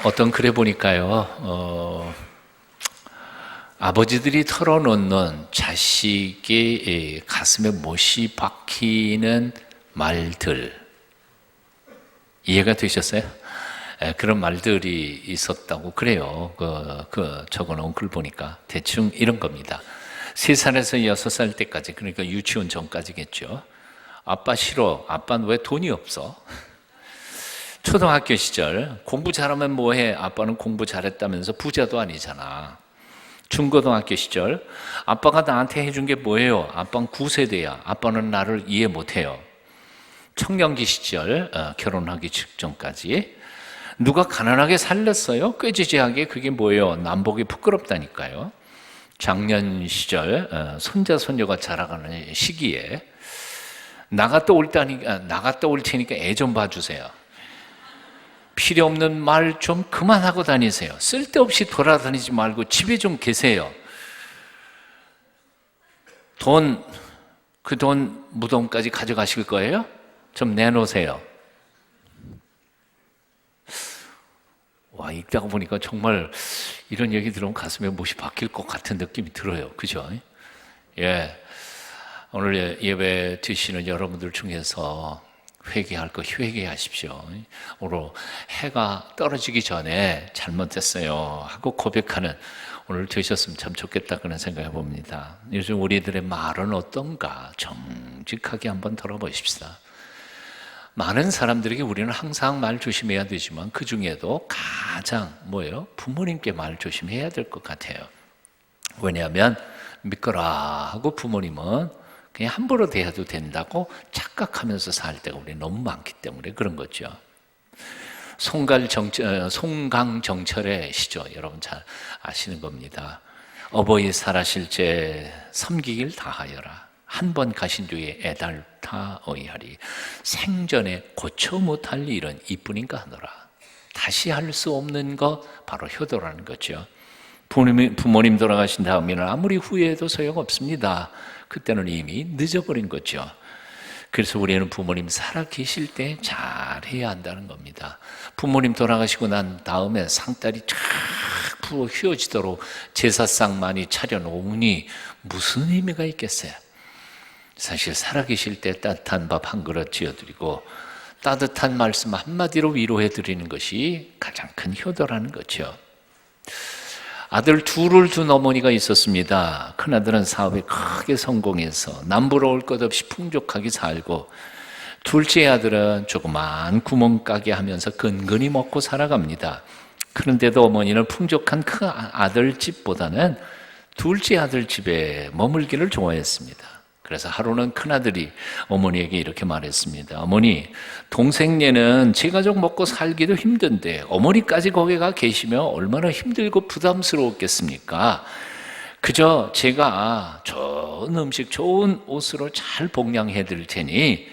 어떤 글에 보니까요, 아버지들이 털어놓는 자식의 가슴에 못이 박히는 말들, 이해가 되셨어요? 그런 말들이 있었다고 그래요. 적어놓은 글 보니까 대충 이런 겁니다. 3살에서 6살 때까지, 그러니까 유치원 전까지겠죠. 아빠 싫어. 아빠는 왜 돈이 없어? 초등학교 시절 공부 잘하면 뭐해? 아빠는 공부 잘했다면서 부자도 아니잖아. 중고등학교 시절 아빠가 나한테 해준 게 뭐예요? 아빠는 9세대야. 아빠는 나를 이해 못해요. 청년기 시절 결혼하기 직전까지 누가 가난하게 살렸어요? 꾀지지하게. 그게 뭐예요? 남보기 부끄럽다니까요. 장년 시절 손자 손녀가 자라가는 시기에 나갔다 올 테니까 애 좀 봐주세요. 필요 없는 말 좀 그만하고 다니세요. 쓸데없이 돌아다니지 말고 집에 좀 계세요. 그 돈 무덤까지 가져가실 거예요? 좀 내놓으세요. 와, 읽다가 보니까 정말 이런 얘기 들으면 가슴에 못이 박힐 것 같은 느낌이 들어요. 그죠? 예. 오늘 예배 드시는 여러분들 중에서 회개할 거 회개하십시오. 오늘 해가 떨어지기 전에 잘못했어요 하고 고백하는 오늘 되셨으면 참 좋겠다 그런 생각해 봅니다. 요즘 우리들의 말은 어떤가 정직하게 한번 들어보십시다. 많은 사람들에게 우리는 항상 말 조심해야 되지만 그 중에도 가장 부모님께 말 조심해야 될 것 같아요. 왜냐하면 믿거라 하고 부모님은 그냥 함부로 대해도 된다고 착각하면서 살 때가 우리 너무 많기 때문에 그런 거죠. 송강정철의 시죠. 여러분 잘 아시는 겁니다. 어버이 살아실 때 섬기길 다하여라. 한 번 가신 뒤에 애달타 어이하리. 생전에 고쳐 못할 일은 이뿐인가 하노라. 다시 할 수 없는 거 바로 효도라는 거죠. 부모님 돌아가신 다음에는 아무리 후회해도 소용없습니다. 그때는 이미 늦어버린 거죠. 그래서 우리는 부모님 살아계실 때 잘해야 한다는 겁니다. 부모님 돌아가시고 난 다음에 상다리 쫙 부어 휘어지도록 제사상 많이 차려놓으니 무슨 의미가 있겠어요? 사실 살아계실 때 따뜻한 밥 한 그릇 지어드리고 따뜻한 말씀 한마디로 위로해드리는 것이 가장 큰 효도라는 거죠. 아들 둘을 둔 어머니가 있었습니다. 큰아들은 사업에 크게 성공해서 남부러울 것 없이 풍족하게 살고 둘째 아들은 조그만 구멍가게 하면서 근근히 먹고 살아갑니다. 그런데도 어머니는 풍족한 큰 아들 집보다는 둘째 아들 집에 머물기를 좋아했습니다. 그래서 하루는 큰아들이 어머니에게 이렇게 말했습니다. 어머니, 동생네는 제 가족 먹고 살기도 힘든데 어머니까지 거기 가 계시면 얼마나 힘들고 부담스러웠겠습니까? 그저 제가 좋은 음식, 좋은 옷으로 잘 복양해 드릴 테니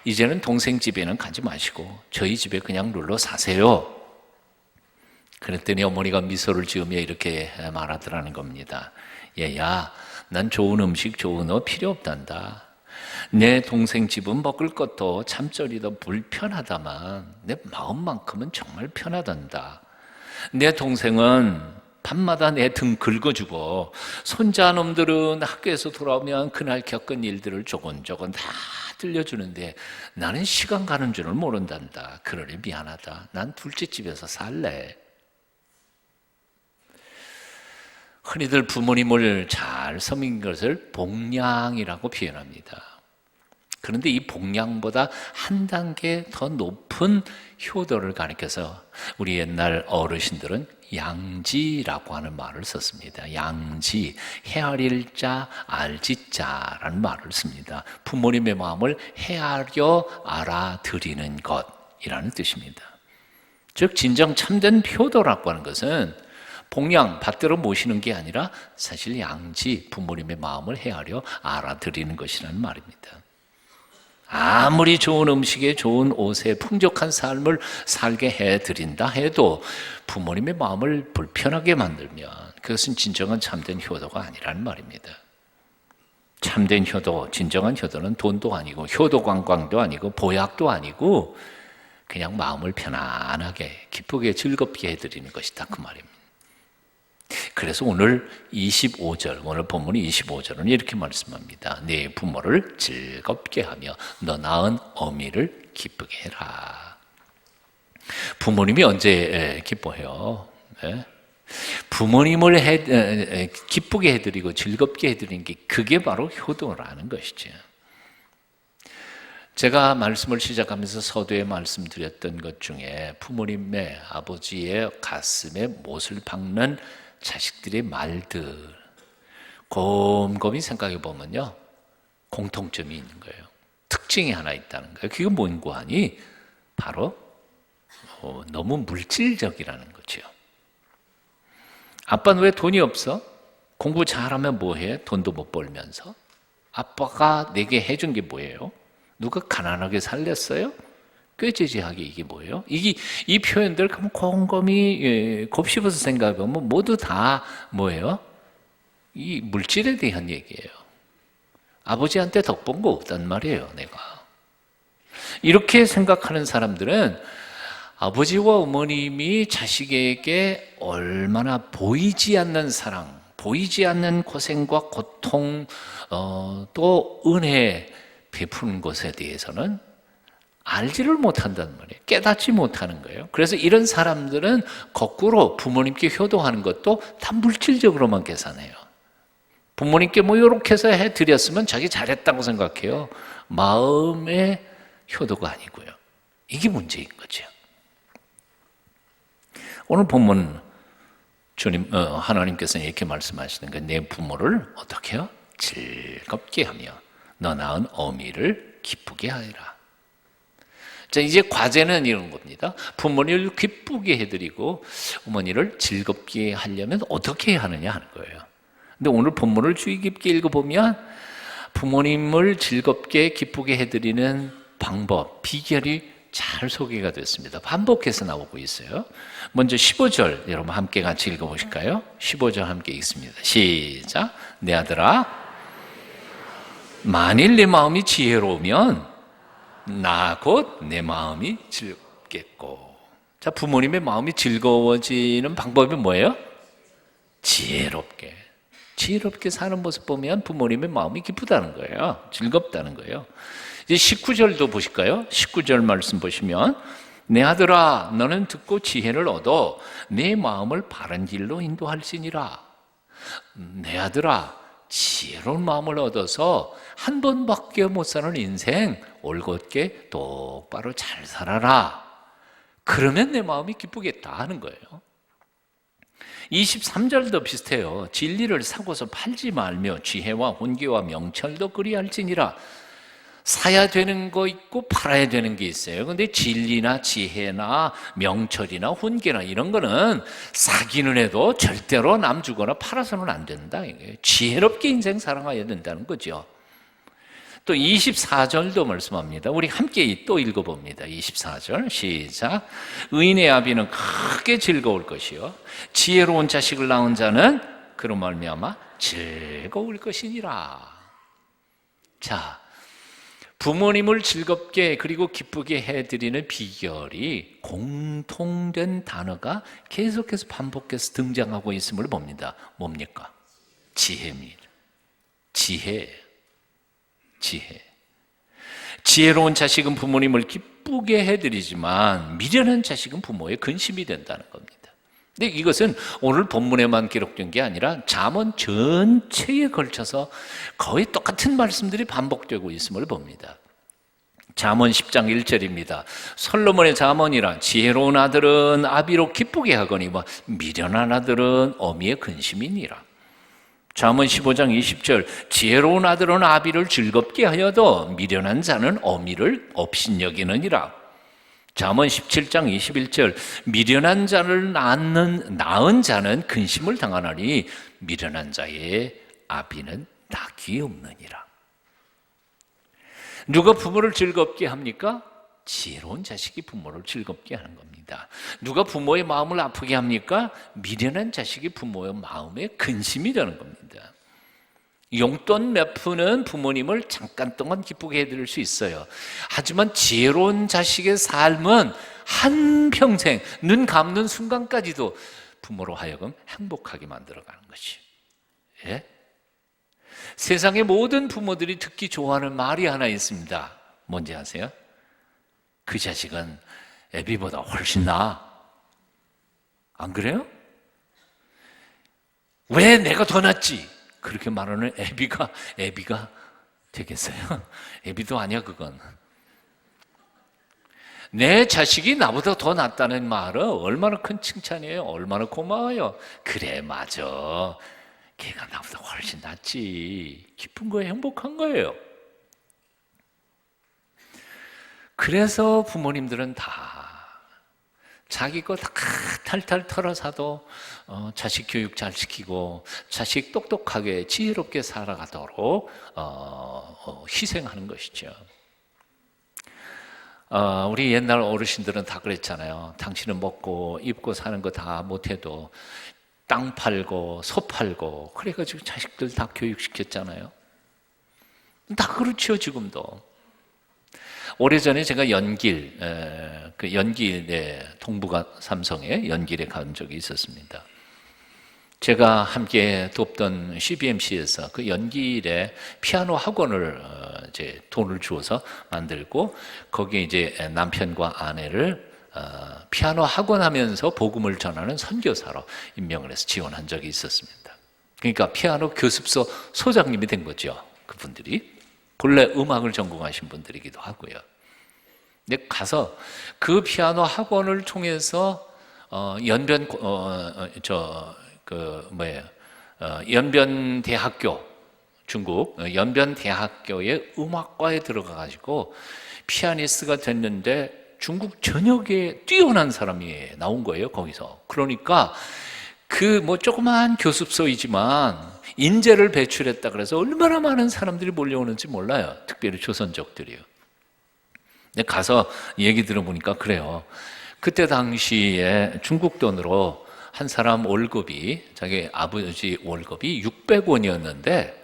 이제는 동생 집에는 가지 마시고 저희 집에 그냥 눌러 사세요. 그랬더니 어머니가 미소를 지으며 이렇게 말하더라는 겁니다. 얘야, 난 좋은 음식, 좋은 옷 필요 없단다. 내 동생 집은 먹을 것도 잠자리도 불편하다만 내 마음만큼은 정말 편하단다. 내 동생은 밤마다 내 등 긁어주고 손자놈들은 학교에서 돌아오면 그날 겪은 일들을 조곤조곤 다 들려주는데 나는 시간 가는 줄을 모른단다. 그러니 미안하다. 난 둘째 집에서 살래. 흔히들 부모님을 잘 섬긴 것을 복양이라고 표현합니다. 그런데 이 복양보다 한 단계 더 높은 효도를 가리켜서 우리 옛날 어르신들은 양지라고 하는 말을 썼습니다. 양지, 헤아릴 자, 알지자라는 말을 씁니다. 부모님의 마음을 헤아려 알아들이는 것이라는 뜻입니다. 즉 진정 참된 효도라고 하는 것은 복양, 받들어 모시는 게 아니라 사실 양지, 부모님의 마음을 헤아려 알아들이는 것이라는 말입니다. 아무리 좋은 음식에 좋은 옷에 풍족한 삶을 살게 해드린다 해도 부모님의 마음을 불편하게 만들면 그것은 진정한 참된 효도가 아니라는 말입니다. 참된 효도, 진정한 효도는 돈도 아니고 효도관광도 아니고 보약도 아니고 그냥 마음을 편안하게 기쁘게 즐겁게 해드리는 것이다 그 말입니다. 그래서 오늘 25절, 오늘 본문이 25절은 이렇게 말씀합니다. 네 부모를 즐겁게 하며 너 낳은 어미를 기쁘게 해라. 부모님이 언제 기뻐해요? 네? 부모님을 기쁘게 해드리고 즐겁게 해드리는 게 그게 바로 효도라는 것이죠. 제가 말씀을 시작하면서 서두에 말씀드렸던 것 중에 부모님의 아버지의 가슴에 못을 박는 자식들의 말들 곰곰이 생각해 보면요 공통점이 있는 거예요. 특징이 하나 있다는 거예요. 그게 뭔고 하니 바로 너무 물질적이라는 거죠. 아빠는 왜 돈이 없어? 공부 잘하면 뭐해? 돈도 못 벌면서. 아빠가 내게 해준 게 뭐예요? 누가 가난하게 살렸어요? 꾀지지하게 이게 뭐예요? 이 표현들 곰곰이 곱씹어서 생각하면 모두 다 뭐예요? 이 물질에 대한 얘기예요. 아버지한테 덕 본 거 없단 말이에요, 내가. 이렇게 생각하는 사람들은 아버지와 어머님이 자식에게 얼마나 보이지 않는 사랑, 보이지 않는 고생과 고통, 또 은혜 베푸는 것에 대해서는 알지를 못한단 말이에요. 깨닫지 못하는 거예요. 그래서 이런 사람들은 거꾸로 부모님께 효도하는 것도 다 물질적으로만 계산해요. 부모님께 뭐 이렇게 해서 해드렸으면 자기 잘했다고 생각해요. 마음의 효도가 아니고요. 이게 문제인 거죠. 오늘 본문 하나님께서는 이렇게 말씀하시는 거예요. 내 부모를 어떻게 해요? 즐겁게 하며 너 낳은 어미를 기쁘게 하리라. 자, 이제 과제는 이런 겁니다. 부모님을 기쁘게 해드리고 어머니를 즐겁게 하려면 어떻게 해야 하느냐 하는 거예요. 근데 오늘 본문을 주의 깊게 읽어보면 부모님을 즐겁게 기쁘게 해드리는 방법, 비결이 잘 소개가 됐습니다. 반복해서 나오고 있어요. 먼저 15절 여러분 함께 같이 읽어보실까요? 15절 함께 읽습니다. 시작. 내 아들아 만일 내 마음이 지혜로우면 나 곧 내 마음이 즐겁겠고. 자, 부모님의 마음이 즐거워지는 방법이 뭐예요? 지혜롭게 사는 모습 보면 부모님의 마음이 기쁘다는 거예요. 즐겁다는 거예요. 이제 19절도 보실까요? 19절 말씀 보시면 내 아들아 너는 듣고 지혜를 얻어 내 마음을 바른 길로 인도할지니라. 내 아들아 지혜로운 마음을 얻어서 한 번밖에 못 사는 인생 올곧게 똑바로 잘 살아라. 그러면 내 마음이 기쁘겠다 하는 거예요. 23절도 비슷해요. 진리를 사고서 팔지 말며 지혜와 혼계와 명철도 그리할지니라. 사야 되는 거 있고 팔아야 되는 게 있어요. 근데 진리나 지혜나 명철이나 혼계나 이런 거는 사기는 해도 절대로 남 주거나 팔아서는 안 된다. 지혜롭게 인생 살아가야 된다는 거죠. 또 24절도 말씀합니다. 우리 함께 또 읽어봅니다. 24절 시작. 의인의 아비는 크게 즐거울 것이요 지혜로운 자식을 낳은 자는 그로 말미암아 즐거울 것이니라. 자, 부모님을 즐겁게 그리고 기쁘게 해드리는 비결이 공통된 단어가 계속해서 반복해서 등장하고 있음을 봅니다. 뭡니까? 지혜입니다. 지혜로운 자식은 부모님을 기쁘게 해드리지만 미련한 자식은 부모의 근심이 된다는 겁니다. 근데 이것은 오늘 본문에만 기록된 게 아니라 잠언 전체에 걸쳐서 거의 똑같은 말씀들이 반복되고 있음을 봅니다. 잠언 10장 1절입니다. 솔로몬의 잠언이란 지혜로운 아들은 아비로 기쁘게 하거니와 미련한 아들은 어미의 근심이니라. 잠언 15장 20절 지혜로운 아들은 아비를 즐겁게 하여도 미련한 자는 어미를 업신여기느니라. 잠언 17장 21절 미련한 자를 낳은 자는 근심을 당하나니 미련한 자의 아비는 낙이 없느니라. 누가 부모를 즐겁게 합니까? 지혜로운 자식이 부모를 즐겁게 하는 겁니다. 누가 부모의 마음을 아프게 합니까? 미련한 자식이 부모의 마음에 근심이 되는 겁니다. 용돈 몇 푼은 부모님을 잠깐 동안 기쁘게 해드릴 수 있어요. 하지만 지혜로운 자식의 삶은 한평생 눈 감는 순간까지도 부모로 하여금 행복하게 만들어가는 것이. 예? 세상의 모든 부모들이 듣기 좋아하는 말이 하나 있습니다. 뭔지 아세요? 그 자식은 애비보다 훨씬 나아. 안 그래요? 왜 내가 더 낫지? 그렇게 말하는 애비가 되겠어요? 애비도 아니야, 그건. 내 자식이 나보다 더 낫다는 말은 얼마나 큰 칭찬이에요. 얼마나 고마워요. 그래, 맞아. 걔가 나보다 훨씬 낫지. 기쁜 거예요, 행복한 거예요. 그래서 부모님들은 다 자기 거 다 탈탈 털어사도 자식 교육 잘 시키고 자식 똑똑하게 지혜롭게 살아가도록 희생하는 것이죠. 우리 옛날 어르신들은 다 그랬잖아요. 당신은 먹고 입고 사는 거 다 못해도 땅 팔고 소 팔고 그래가지고 자식들 다 교육시켰잖아요. 다 그렇죠, 지금도. 오래전에 제가 연길에 동부가 삼성에 연길에 간 적이 있었습니다. 제가 함께 돕던 CBMC에서 그 연길에 피아노 학원을 이제 돈을 주어서 만들고 거기에 이제 남편과 아내를 피아노 학원 하면서 복음을 전하는 선교사로 임명을 해서 지원한 적이 있었습니다. 그러니까 피아노 교습소 소장님이 된 거죠. 그분들이 본래 음악을 전공하신 분들이기도 하고요. 근데 가서 그 피아노 학원을 통해서 연변대학교, 중국 연변대학교의 음악과에 들어가 가지고 피아니스트가 됐는데 중국 전역에 뛰어난 사람이 나온 거예요, 거기서. 그러니까 그 조그만 교습소이지만 인재를 배출했다 그래서 얼마나 많은 사람들이 몰려오는지 몰라요. 특별히 조선족들이요. 근데 가서 얘기 들어보니까 그래요. 그때 당시에 중국 돈으로 한 사람 월급이, 자기 아버지 월급이 600원이었는데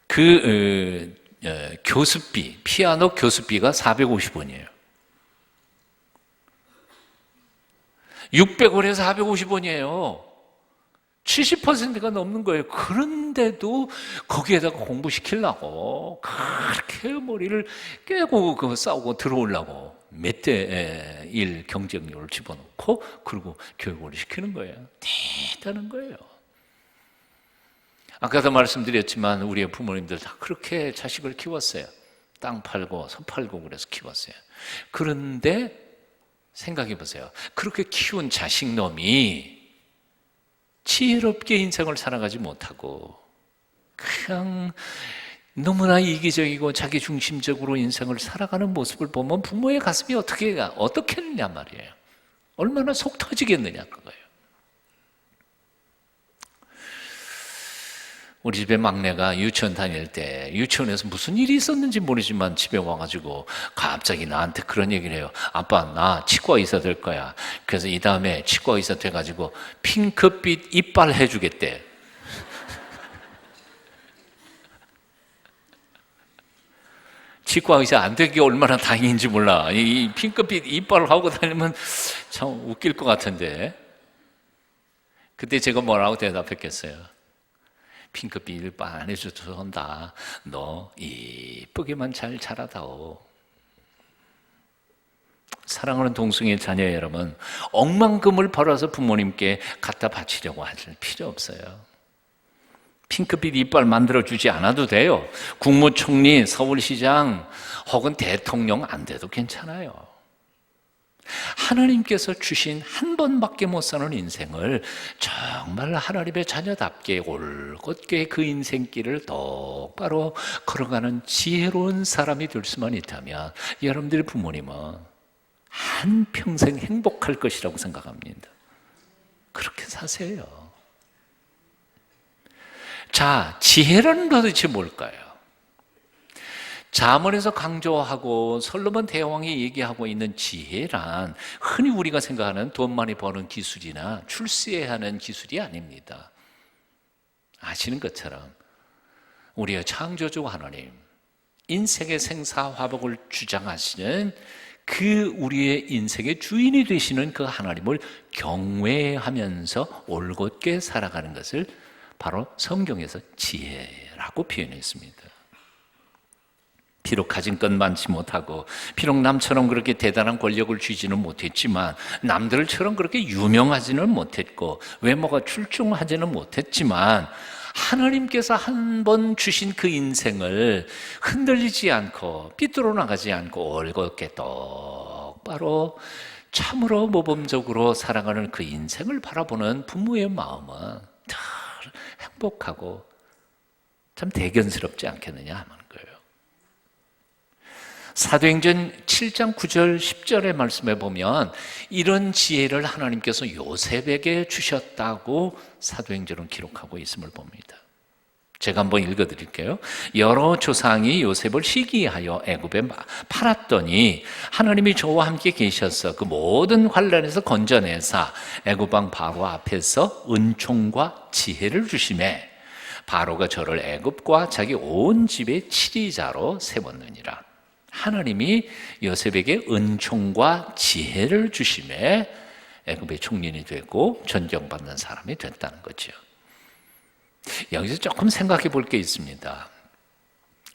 그 교습비, 피아노 교습비가 450원이에요. 600원에서 450원이에요. 70%가 넘는 거예요. 그런데도 거기에다가 공부시키려고 그렇게 머리를 깨고 싸우고 들어오려고 몇 대 일 경쟁률을 집어넣고 그리고 교육을 시키는 거예요. 대단한 거예요. 아까도 말씀드렸지만 우리의 부모님들 다 그렇게 자식을 키웠어요. 땅 팔고 소 팔고 그래서 키웠어요. 그런데 생각해 보세요. 그렇게 키운 자식놈이 지혜롭게 인생을 살아가지 못하고 그냥 너무나 이기적이고 자기중심적으로 인생을 살아가는 모습을 보면 부모의 가슴이 어떻게 했느냐 말이에요. 얼마나 속 터지겠느냐 그거예요. 우리 집에 막내가 유치원 다닐 때 유치원에서 무슨 일이 있었는지 모르지만 집에 와가지고 갑자기 나한테 그런 얘기를 해요. 아빠, 나 치과 의사 될 거야. 그래서 이 다음에 치과 의사 돼가지고 핑크빛 이빨 해주겠대. 치과 의사 안 되기 얼마나 다행인지 몰라. 이 핑크빛 이빨을 하고 다니면 참 웃길 것 같은데. 그때 제가 뭐라고 대답했겠어요? 핑크빛 이빨 안 해줘도 된다. 너 이쁘게만 잘 자라다오. 사랑하는 동성애 자녀 여러분, 억만금을 벌어서 부모님께 갖다 바치려고 하실 필요 없어요. 핑크빛 이빨 만들어주지 않아도 돼요. 국무총리, 서울시장 혹은 대통령 안 돼도 괜찮아요. 하나님께서 주신 한 번밖에 못 사는 인생을 정말 하나님의 자녀답게 올곧게 그 인생길을 똑바로 걸어가는 지혜로운 사람이 될 수만 있다면 여러분들의 부모님은 한평생 행복할 것이라고 생각합니다. 그렇게 사세요. 자, 지혜라는 도대체 뭘까요? 잠언에서 강조하고 솔로몬 대왕이 얘기하고 있는 지혜란 흔히 우리가 생각하는 돈 많이 버는 기술이나 출세하는 기술이 아닙니다. 아시는 것처럼 우리의 창조주 하나님, 인생의 생사화복을 주장하시는 그 우리의 인생의 주인이 되시는 그 하나님을 경외하면서 올곧게 살아가는 것을 바로 성경에서 지혜라고 표현했습니다. 비록 가진 것 많지 못하고, 비록 남처럼 그렇게 대단한 권력을 쥐지는 못했지만, 남들처럼 그렇게 유명하지는 못했고, 외모가 출중하지는 못했지만, 하나님께서 한 번 주신 그 인생을 흔들리지 않고 삐뚤어 나가지 않고 올곧게 똑바로 참으로 모범적으로 살아가는 그 인생을 바라보는 부모의 마음은 참 행복하고 참 대견스럽지 않겠느냐 하는 거예요. 사도행전 7장 9절 10절의 말씀에 보면 이런 지혜를 하나님께서 요셉에게 주셨다고 사도행전은 기록하고 있음을 봅니다. 제가 한번 읽어드릴게요. 여러 조상이 요셉을 시기하여 애굽에 팔았더니 하나님이 저와 함께 계셔서 그 모든 환난에서 건져내사 애굽 왕 바로 앞에서 은총과 지혜를 주시매 바로가 저를 애굽과 자기 온 집의 치리자로 세웠느니라. 하나님이 요셉에게 은총과 지혜를 주심에 애굽의 총리이 되고 존경받는 사람이 됐다는 거죠. 여기서 조금 생각해 볼 게 있습니다.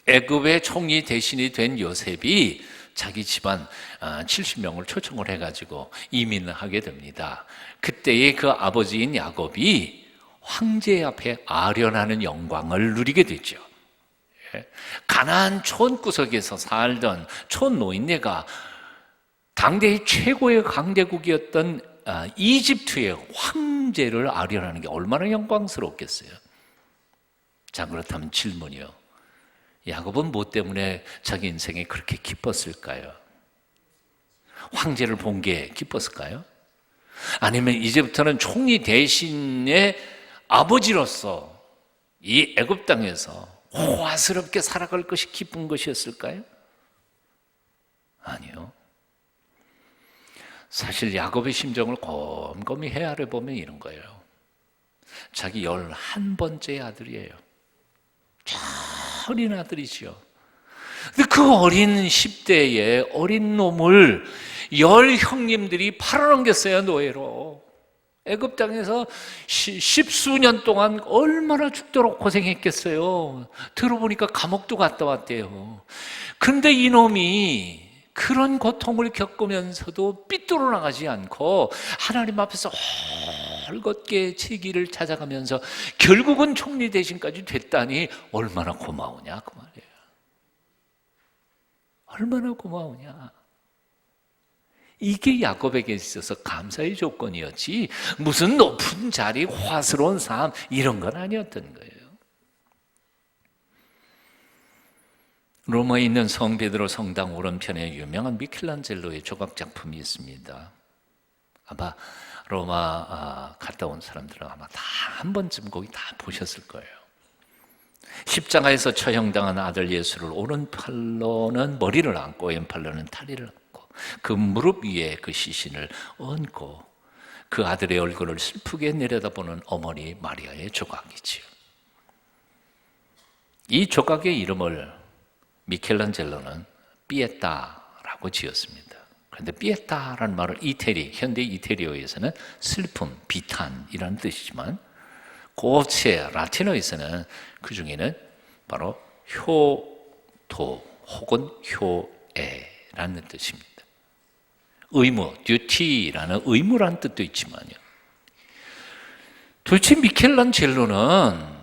애굽의 총리 대신이 된 요셉이 자기 집안 70명을 초청을 해가지고 이민을 하게 됩니다. 그때의 그 아버지인 야곱이 황제 앞에 아련하는 영광을 누리게 되죠. 가나안 촌구석에서 살던 촌노인네가 당대의 최고의 강대국이었던 이집트의 황제를 아련하는 게 얼마나 영광스럽겠어요. 자, 그렇다면 질문이요. 야곱은 뭐 때문에 자기 인생에 그렇게 기뻤을까요? 황제를 본 게 기뻤을까요? 아니면 이제부터는 총리 대신의 아버지로서 이 애굽 땅에서 호화스럽게 살아갈 것이 기쁜 것이었을까요? 아니요. 사실 야곱의 심정을 곰곰이 헤아려 보면 이런 거예요. 자기 11번째 아들이에요. 어린 아들이죠. 근데 그 어린 10대의 어린 놈을 10 형님들이 팔아넘겼어요, 노예로. 애굽 땅에서 10수년 동안 얼마나 죽도록 고생했겠어요. 들어보니까 감옥도 갔다 왔대요. 근데 이놈이 그런 고통을 겪으면서도 삐뚤어 나가지 않고 하나님 앞에서 헐겁게 제 길을 찾아가면서 결국은 총리 대신까지 됐다니 얼마나 고마우냐 그 말이에요. 얼마나 고마우냐. 이게 야곱에게 있어서 감사의 조건이었지 무슨 높은 자리, 화스러운 삶 이런 건 아니었던 거예요. 로마에 있는 성 베드로 성당 오른편에 유명한 미켈란젤로의 조각 작품이 있습니다. 아마 로마 갔다 온 사람들은 아마 다 한 번쯤 거기 다 보셨을 거예요. 십자가에서 처형당한 아들 예수를 오른팔로는 머리를 안고 왼팔로는 다리를 안고 그 무릎 위에 그 시신을 얹고 그 아들의 얼굴을 슬프게 내려다보는 어머니 마리아의 조각이지요. 이 조각의 이름을 미켈란젤로는 피에타라고 지었습니다. 그런데 피에타라는 말을 현대 이태리어에서는 슬픔, 비탄이라는 뜻이지만 고체 라틴어에서는 그 중에는 바로 효도 혹은 효애라는 뜻입니다. 의무, 듀티라는 의무라는 뜻도 있지만요. 도대체 미켈란젤로는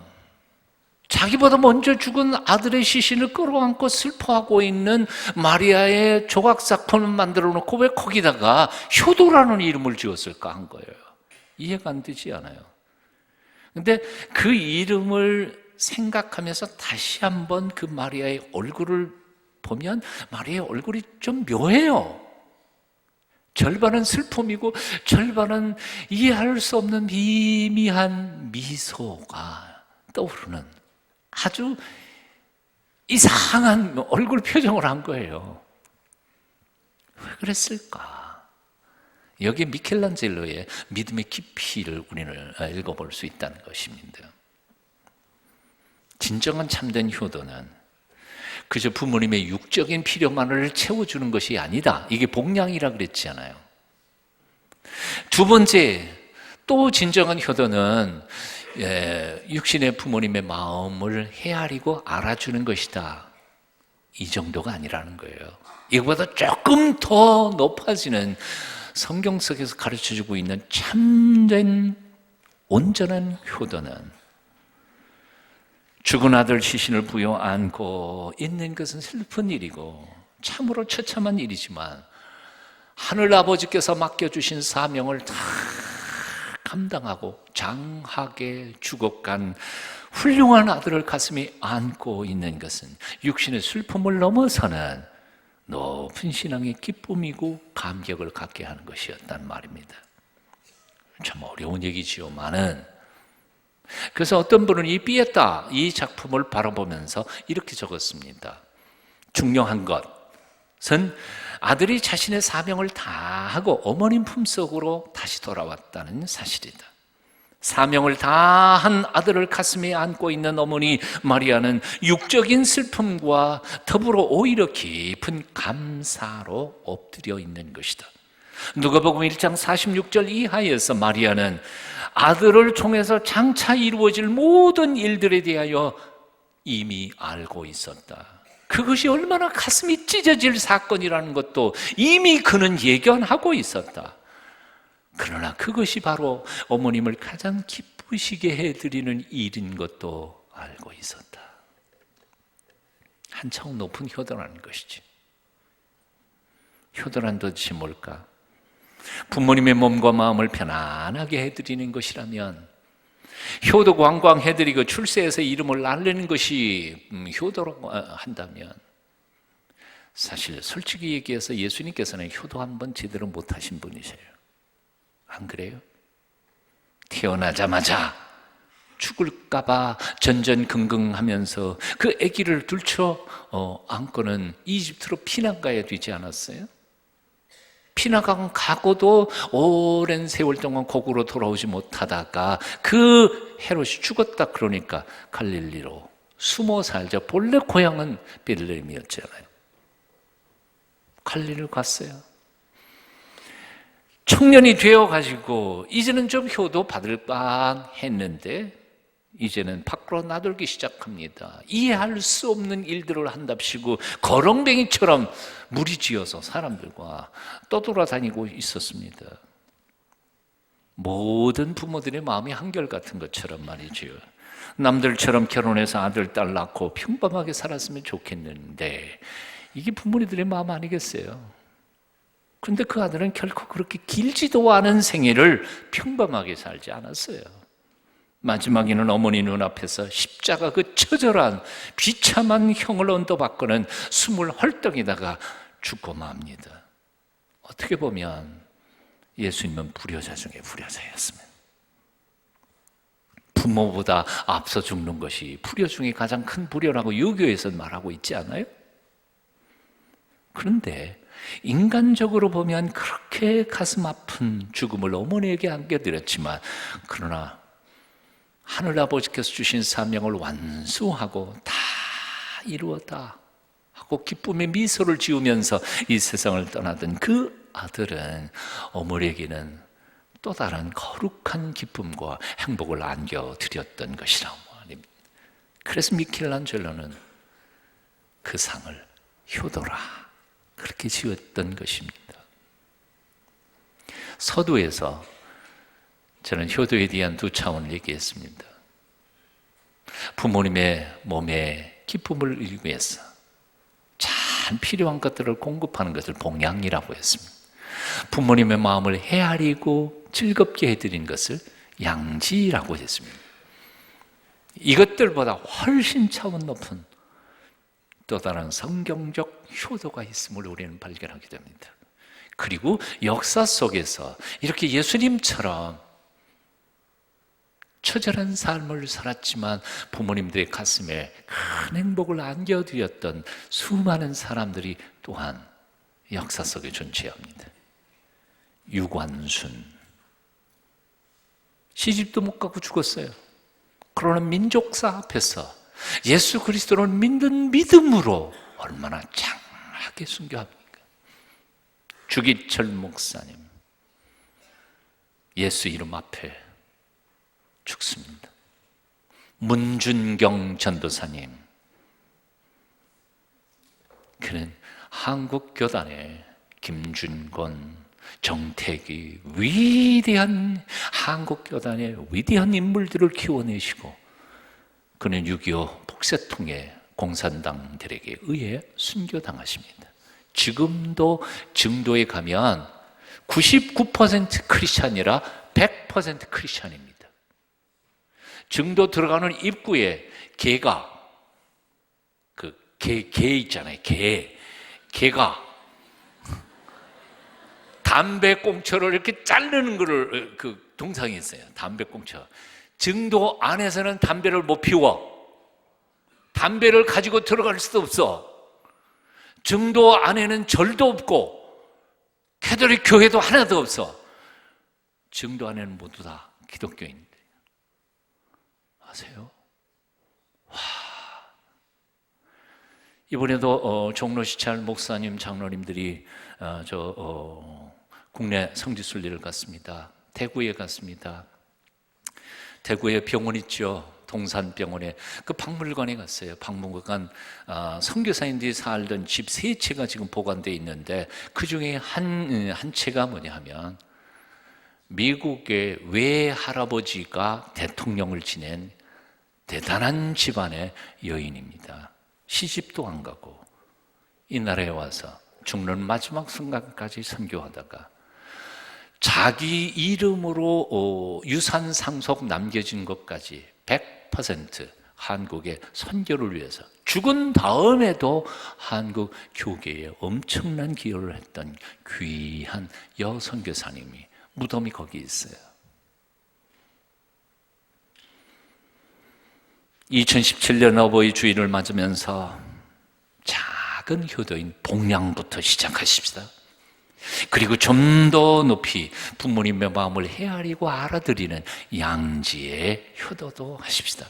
자기보다 먼저 죽은 아들의 시신을 끌어안고 슬퍼하고 있는 마리아의 조각작품을 만들어 놓고 왜 거기다가 효도라는 이름을 지었을까 한 거예요. 이해가 안 되지 않아요. 근데 그 이름을 생각하면서 다시 한번 그 마리아의 얼굴을 보면 마리아의 얼굴이 좀 묘해요. 절반은 슬픔이고 절반은 이해할 수 없는 미미한 미소가 떠오르는 아주 이상한 얼굴 표정을 한 거예요. 왜 그랬을까? 여기에 미켈란젤로의 믿음의 깊이를 우리는 읽어볼 수 있다는 것입니다. 진정한 참된 효도는 그저 부모님의 육적인 필요만을 채워주는 것이 아니다. 이게 복량이라 그랬잖아요. 두 번째, 또 진정한 효도는 육신의 부모님의 마음을 헤아리고 알아주는 것이다. 이 정도가 아니라는 거예요. 이거보다 조금 더 높아지는 성경 속에서 가르쳐주고 있는 참된 온전한 효도는 죽은 아들 시신을 부여 안고 있는 것은 슬픈 일이고 참으로 처참한 일이지만 하늘 아버지께서 맡겨주신 사명을 다 감당하고 장하게 죽어간 훌륭한 아들을 가슴에 안고 있는 것은 육신의 슬픔을 넘어서는 높은 신앙의 기쁨이고 감격을 갖게 하는 것이었단 말입니다. 참 어려운 얘기지요만은 그래서 어떤 분은 이 삐에따 이 작품을 바라보면서 이렇게 적었습니다. 중요한 것은 아들이 자신의 사명을 다하고 어머님 품속으로 다시 돌아왔다는 사실이다. 사명을 다한 아들을 가슴에 안고 있는 어머니 마리아는 육적인 슬픔과 더불어 오히려 깊은 감사로 엎드려 있는 것이다. 누가복음 1장 46절 이하에서 마리아는 아들을 통해서 장차 이루어질 모든 일들에 대하여 이미 알고 있었다. 그것이 얼마나 가슴이 찢어질 사건이라는 것도 이미 그는 예견하고 있었다. 그러나 그것이 바로 어머님을 가장 기쁘시게 해드리는 일인 것도 알고 있었다. 한층 높은 효도라는 것이지. 효도란 도대체 뭘까? 부모님의 몸과 마음을 편안하게 해드리는 것이라면, 효도 관광 해드리고 출세해서 이름을 날리는 것이 효도라고 한다면, 사실 솔직히 얘기해서 예수님께서는 효도 한번 제대로 못하신 분이세요. 안 그래요? 태어나자마자 죽을까봐 전전긍긍하면서 그 아기를 들쳐 안고는 이집트로 피난 가야 되지 않았어요? 피난 가고도 오랜 세월 동안 고국으로 돌아오지 못하다가 그 헤롯이 죽었다 그러니까 갈릴리로 숨어 살자. 본래 고향은 베들레헴이었잖아요. 갈릴리로 갔어요. 청년이 되어가지고 이제는 좀 효도 받을 뻔했는데 이제는 밖으로 나돌기 시작합니다. 이해할 수 없는 일들을 한답시고 거렁뱅이처럼 무리지어서 사람들과 떠돌아다니고 있었습니다. 모든 부모들의 마음이 한결같은 것처럼 말이죠. 남들처럼 결혼해서 아들, 딸 낳고 평범하게 살았으면 좋겠는데 이게 부모님들의 마음 아니겠어요? 그런데 그 아들은 결코 그렇게 길지도 않은 생애를 평범하게 살지 않았어요. 마지막에는 어머니 눈앞에서 십자가 그 처절한 비참한 형을 언도받고는 숨을 헐떡이다가 죽고 맙니다. 어떻게 보면 예수님은 불효자 중에 불효자였습니다. 부모보다 앞서 죽는 것이 불효 중에 가장 큰 불효라고 유교에서 말하고 있지 않아요? 그런데 인간적으로 보면 그렇게 가슴 아픈 죽음을 어머니에게 안겨드렸지만, 그러나 하늘아버지께서 주신 사명을 완수하고 다 이루었다 하고 기쁨의 미소를 지으면서 이 세상을 떠나던 그 아들은 어머니에게는 또 다른 거룩한 기쁨과 행복을 안겨드렸던 것이라고 말입니다. 그래서 미켈란젤로는 그 상을 효도라 그렇게 지었던 것입니다. 서두에서 저는 효도에 대한 두 차원을 얘기했습니다. 부모님의 몸에 기쁨을 이루기 위해서 참 필요한 것들을 공급하는 것을 봉양이라고 했습니다. 부모님의 마음을 헤아리고 즐겁게 해드린 것을 양지라고 했습니다. 이것들보다 훨씬 차원 높은 또 다른 성경적 효도가 있음을 우리는 발견하게 됩니다. 그리고 역사 속에서 이렇게 예수님처럼 처절한 삶을 살았지만 부모님들의 가슴에 큰 행복을 안겨드렸던 수많은 사람들이 또한 역사 속에 존재합니다. 유관순, 시집도 못 가고 죽었어요. 그러나 민족사 앞에서 예수 그리스도를 믿는 믿음으로 얼마나 장하게 순교합니까? 주기철 목사님, 예수 이름 앞에 죽습니다. 문준경 전도사님, 그는 한국교단의 김준권, 정택이 위대한 한국교단의 위대한 인물들을 키워내시고, 그는 6.25 폭세통의 공산당들에게 의해 순교당하십니다. 지금도 증도에 가면 99% 크리스찬이라 100% 크리스찬입니다. 증도 들어가는 입구에 개가, 개 있잖아요. 개가 담배꽁초를 이렇게 자르는 거를, 그 동상이 있어요. 담배꽁초. 증도 안에서는 담배를 못 피워. 담배를 가지고 들어갈 수도 없어. 증도 안에는 절도 없고 캐톨릭 교회도 하나도 없어. 증도 안에는 모두 다 기독교인들. 아세요? 와. 이번에도 종로 시찰 목사님, 장로님들이 국내 성지순례를 갔습니다. 대구에 갔습니다. 대구에 병원 있죠. 동산병원에 그 박물관에 갔어요. 박물관 선교사님들이 살던 집 3채가 지금 보관되어 있는데, 그 중에 한 채가 뭐냐 하면 미국의 외할아버지가 대통령을 지낸 대단한 집안의 여인입니다. 시집도 안 가고 이 나라에 와서 죽는 마지막 순간까지 선교하다가 자기 이름으로 유산 상속 남겨진 것까지 100% 한국의 선교를 위해서 죽은 다음에도 한국 교계에 엄청난 기여를 했던 귀한 여선교사님이 무덤이 거기 있어요. 2017년 어버이 주일을 맞으면서 작은 효도인 복량부터 시작하십시다. 그리고 좀 더 높이 부모님의 마음을 헤아리고 알아들이는 양지의 효도도 하십시다.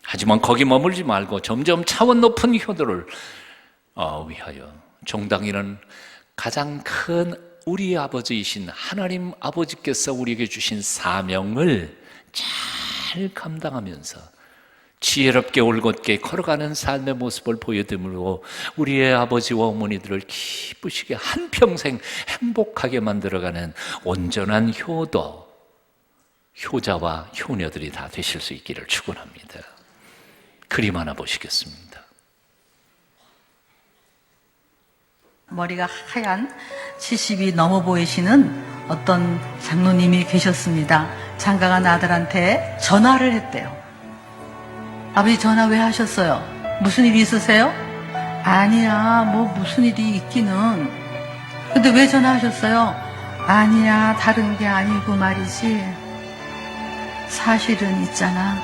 하지만 거기 머물지 말고 점점 차원 높은 효도를 위하여 종당이는 가장 큰 우리 아버지이신 하나님 아버지께서 우리에게 주신 사명을 잘 감당하면서 지혜롭게 올곧게 걸어가는 삶의 모습을 보여드리므로 우리의 아버지와 어머니들을 기쁘시게 한평생 행복하게 만들어가는 온전한 효자와 효녀들이 다 되실 수 있기를 축원합니다. 그림 하나 보시겠습니다. 머리가 하얀 70이 넘어 보이시는 어떤 장로님이 계셨습니다. 장가간 아들한테 전화를 했대요. 아버지 전화 왜 하셨어요? 무슨 일이 있으세요? 아니야, 뭐 무슨 일이 있기는. 근데 왜 전화하셨어요? 아니야, 다른 게 아니고 말이지. 사실은 있잖아.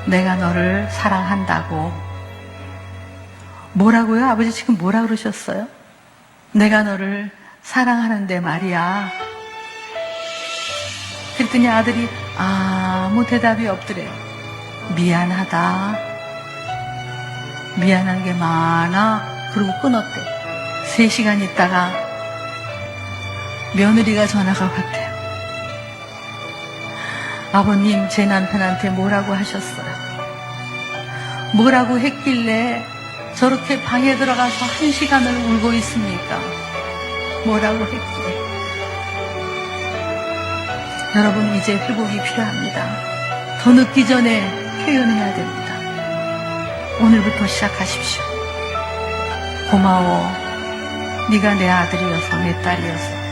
내가 너를 사랑한다고. 뭐라고요? 아버지 지금 뭐라 그러셨어요? 내가 너를 사랑하는데 말이야. 그랬더니 아들이 아무 대답이 없더래요. 미안하다. 미안한 게 많아. 그러고 끊었대. 3시간 있다가 며느리가 전화가 왔대요. 아버님, 제 남편한테 뭐라고 하셨어요? 뭐라고 했길래 저렇게 방에 들어가서 1시간을 울고 있습니까? 뭐라고 했길래? 여러분, 이제 회복이 필요합니다. 더 늦기 전에 표현해야 됩니다. 오늘부터 시작하십시오. 고마워. 네가 내 아들이어서, 내 딸이어서.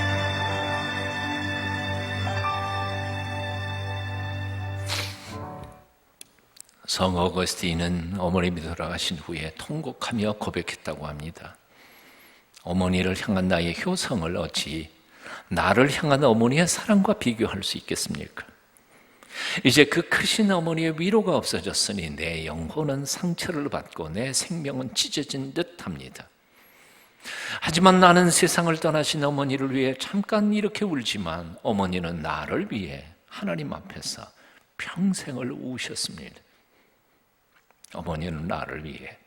성 어거스틴은 어머님이 돌아가신 후에 통곡하며 고백했다고 합니다. 어머니를 향한 나의 효성을 어찌 나를 향한 어머니의 사랑과 비교할 수 있겠습니까? 이제 그 크신 어머니의 위로가 없어졌으니 내 영혼은 상처를 받고 내 생명은 찢어진 듯합니다. 하지만 나는 세상을 떠나신 어머니를 위해 잠깐 이렇게 울지만 어머니는 나를 위해 하나님 앞에서 평생을 우셨습니다. 어머니는 나를 위해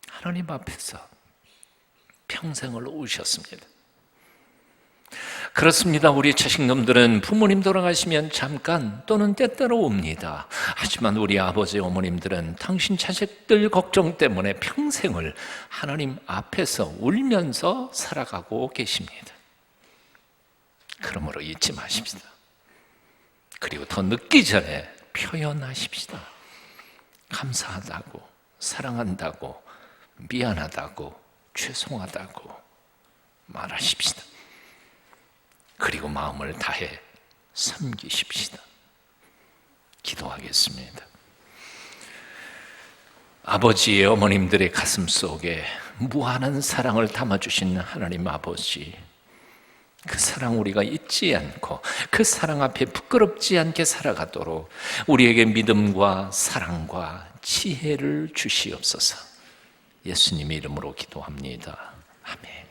하나님 앞에서 평생을 우셨습니다. 그렇습니다. 우리 자식놈들은 부모님 돌아가시면 잠깐 또는 때때로 옵니다. 하지만 우리 아버지 어머님들은 당신 자식들 걱정 때문에 평생을 하나님 앞에서 울면서 살아가고 계십니다. 그러므로 잊지 마십시다. 그리고 더 늦기 전에 표현하십시다. 감사하다고, 사랑한다고, 미안하다고, 죄송하다고 말하십시다. 그리고 마음을 다해 섬기십시다. 기도하겠습니다. 아버지의 어머님들의 가슴 속에 무한한 사랑을 담아주신 하나님 아버지, 그 사랑 우리가 잊지 않고 그 사랑 앞에 부끄럽지 않게 살아가도록 우리에게 믿음과 사랑과 지혜를 주시옵소서. 예수님의 이름으로 기도합니다. 아멘.